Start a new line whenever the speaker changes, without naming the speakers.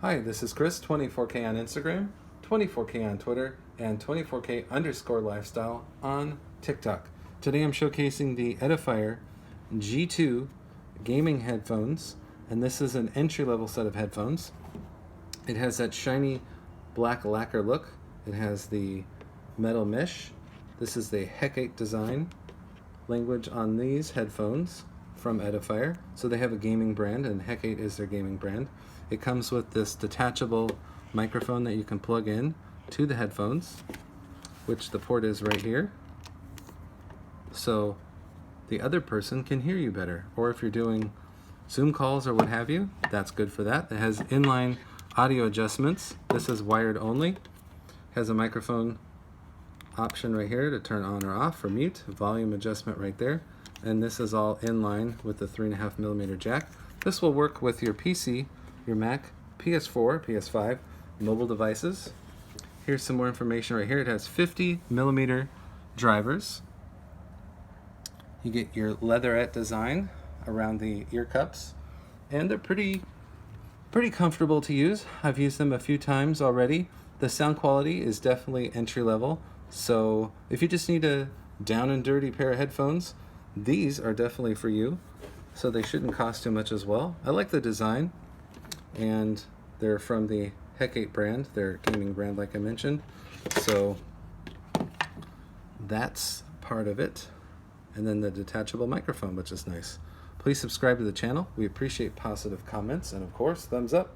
Hi, this is Chris, 24K on Instagram, 24K on Twitter, and 24K_lifestyle on TikTok. Today I'm showcasing the Edifier G2 gaming headphones, and this is an entry-level set of headphones. It has that shiny black lacquer look. It has the metal mesh. This is the Hecate design language on these headphones from Edifier. So they have a gaming brand, and Hecate is their gaming brand. It comes with this detachable microphone that you can plug in to the headphones, which the port is right here. So the other person can hear you better. Or if you're doing Zoom calls or what have you, that's good for that. It has inline audio adjustments. This is wired only. It has a microphone option right here to turn on or off for mute, volume adjustment right there, and this is all in line with the 3.5mm jack. This will work with your PC, your Mac, PS4, PS5, mobile devices. Here's some more information right here. It has 50mm drivers. You get your leatherette design around the ear cups, and they're pretty comfortable to use. I've used them a few times already. The sound quality is definitely entry level. So if you just need a down and dirty pair of headphones, these are definitely for you. So they shouldn't cost too much as well. I like the design, and they're from the Hecate brand, their gaming brand like I mentioned. So that's part of it. And then the detachable microphone, which is nice. Please subscribe to the channel. We appreciate positive comments, and of course, thumbs up.